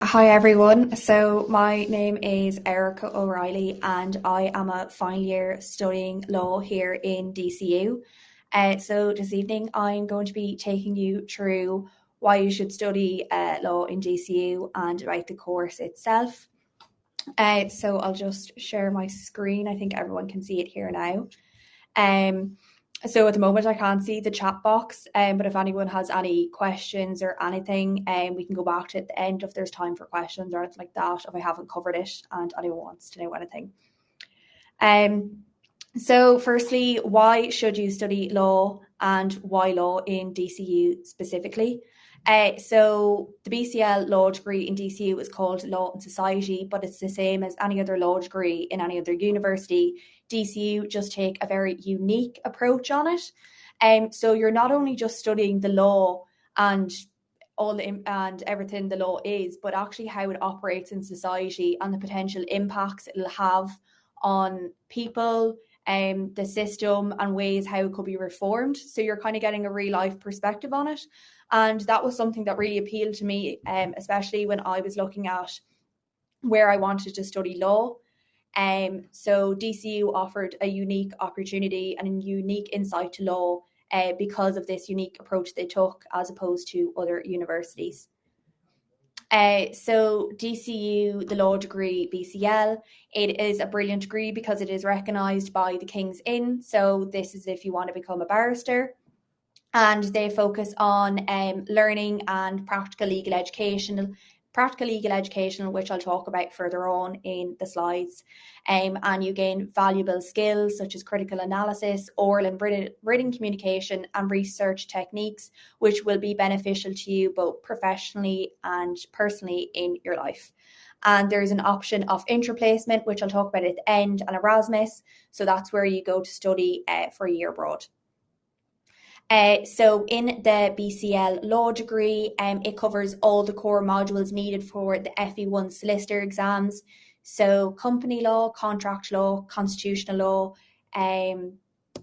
Hi everyone. So my name is Erica O'Reilly and I am a final year studying law here in DCU. So this evening I'm going to be taking you through why you should study law in DCU and about the course itself. So I'll just share my screen. I think everyone can see it here now. Um, so at the moment, I can't see the chat box, but if anyone has any questions or anything, we can go back to it at the end if there's time for questions or anything like that, if I haven't covered it and anyone wants to know anything. So firstly, why should you study law and why law in DCU specifically? So the BCL law degree in DCU is called Law and Society, but it's the same as any other law degree in any other university. DCU just take a very unique approach on it. So you're not only just studying the law and and everything the law is, but actually how it operates in society and the potential impacts it'll have on people, the system, and ways how it could be reformed. So you're kind of getting a real life perspective on it. And that was something that really appealed to me, especially when I was looking at where I wanted to study law. So DCU offered a unique opportunity and a unique insight to law because of this unique approach they took as opposed to other universities. So DCU, the law degree BCL, it is a brilliant degree because it is recognised by the King's Inn. So this is if you want to become a barrister. And they focus on learning and practical legal education, which I'll talk about further on in the slides. And you gain valuable skills such as critical analysis, oral and written communication, and research techniques, which will be beneficial to you both professionally and personally in your life. And there's an option of interplacement, which I'll talk about at the end, and Erasmus. So that's where you go to study for a year abroad. So in the BCL law degree, it covers all the core modules needed for the FE1 solicitor exams. So company law, contract law, constitutional law,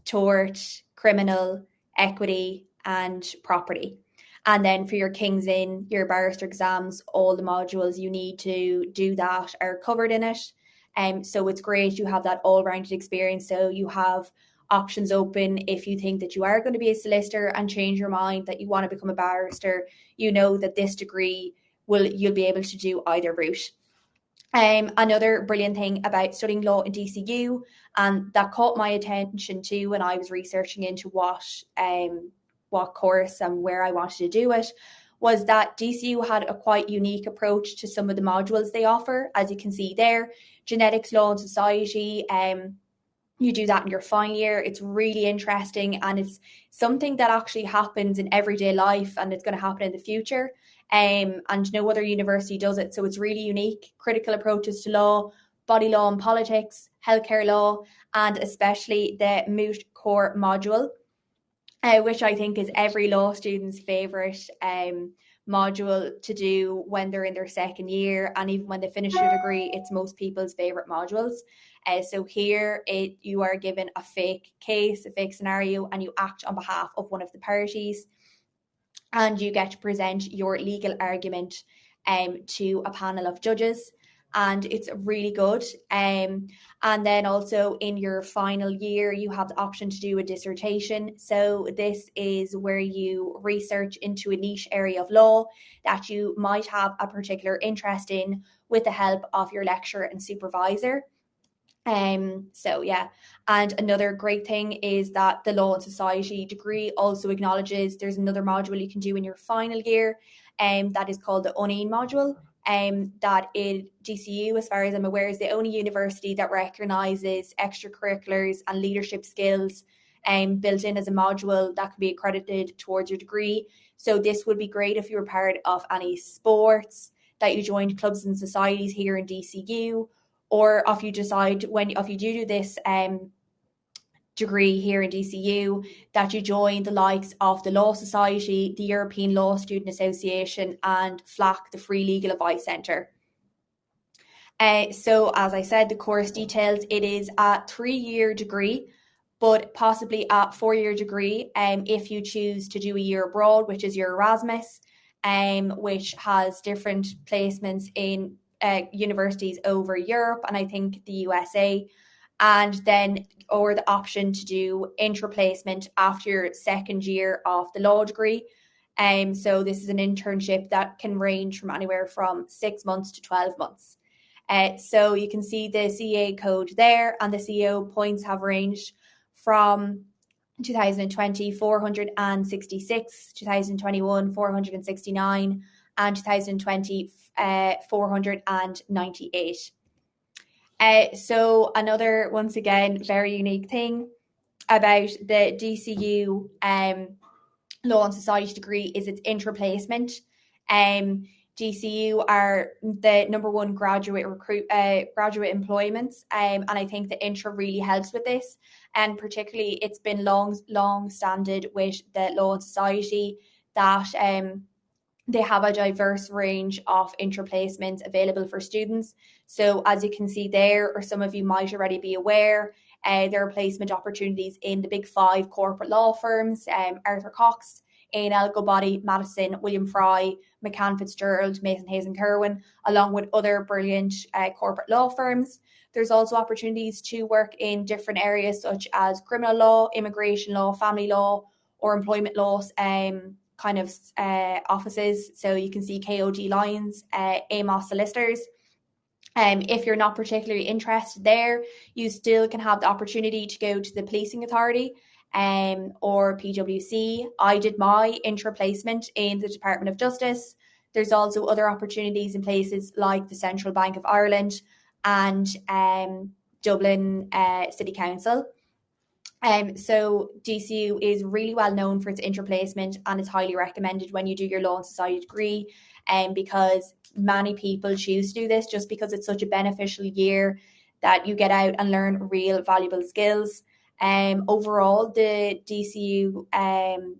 tort, criminal, equity, and property. And then for your King's Inn, your barrister exams, all the modules you need to do that are covered in it. So it's great you have that all-rounded experience. So you have options open if you think that you are going to be a solicitor and change your mind that you want to become a barrister. You know that this degree you'll be able to do either route. Another brilliant thing about studying law in DCU, and that caught my attention too when I was researching into what course and where I wanted to do it, was that DCU had a quite unique approach to some of the modules they offer. As you can see there, genetics, law and society, you do that in your final year. It's really interesting and it's something that actually happens in everyday life and it's going to happen in the future. And no other university does it. So it's really unique. Critical approaches to law, body law and politics, healthcare law, and especially the moot court module, which I think is every law student's favourite module to do when they're in their second year, and even when they finish their degree, it's most people's favourite modules. So here you are given a fake case, a fake scenario, and you act on behalf of one of the parties, and you get to present your legal argument to a panel of judges, and it's really good. And then also in your final year, you have the option to do a dissertation. So this is where you research into a niche area of law that you might have a particular interest in with the help of your lecturer and supervisor. So yeah, and another great thing is that the Law and Society degree also acknowledges there's another module you can do in your final year, that is called the UNEEN module. That in DCU, as far as I'm aware, is the only university that recognises extracurriculars and leadership skills built in as a module that can be accredited towards your degree. So this would be great if you were part of any sports, that you joined clubs and societies here in DCU, or if you decide if you do this degree here in DCU, that you join the likes of the Law Society, the European Law Student Association, and FLAC, the Free Legal Advice Centre. So as I said, the course details, it is a 3-year degree, but possibly a 4-year degree if you choose to do a year abroad, which is your Erasmus. which has different placements in universities over Europe and I think the USA, and then or the option to do intra-placement after your second year of the law degree. So this is an internship that can range from anywhere from 6 months to 12 months. So you can see the CA code there, and the CAO points have ranged from 2020 466, 2021 469, and 2020 498. So another, once again, very unique thing about the DCU Law and Society degree is its intra-placement. DCU are the number one graduate employments, and I think the intra really helps with this. And particularly, it's been long standed with the Law and Society that they have a diverse range of intra-placements available for students. So as you can see there, or some of you might already be aware, there are placement opportunities in the big 5 corporate law firms, Arthur Cox, A&L Goodbody, Madison, William Fry, McCann Fitzgerald, Mason Hayes and Kerwin, along with other brilliant corporate law firms. There's also opportunities to work in different areas such as criminal law, immigration law, family law, or employment laws offices. So you can see KOG Lyons, Amos Solicitors. If you're not particularly interested there, you still can have the opportunity to go to the Policing Authority or PwC. I did my intra-placement in the Department of Justice. There's also other opportunities in places like the Central Bank of Ireland and Dublin City Council. So DCU is really well known for its intra-placement and is highly recommended when you do your Law and Society degree, because many people choose to do this just because it's such a beneficial year that you get out and learn real valuable skills. Overall, the DCU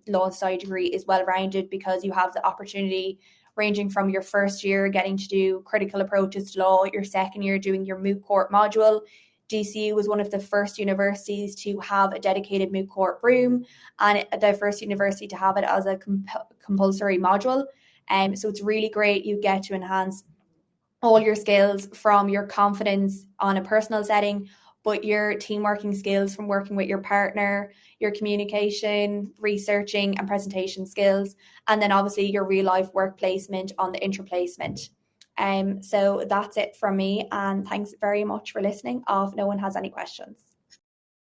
Law and Society degree is well-rounded because you have the opportunity ranging from your first year getting to do critical approaches to law, your second year doing your moot court module. DCU was one of the first universities to have a dedicated moot court room and the first university to have it as a compulsory module. So it's really great. You get to enhance all your skills from your confidence on a personal setting, but your team working skills from working with your partner, your communication, researching and presentation skills, and then obviously your real life work placement on the intra-placement. So that's it from me, and thanks very much for listening. If no one has any questions.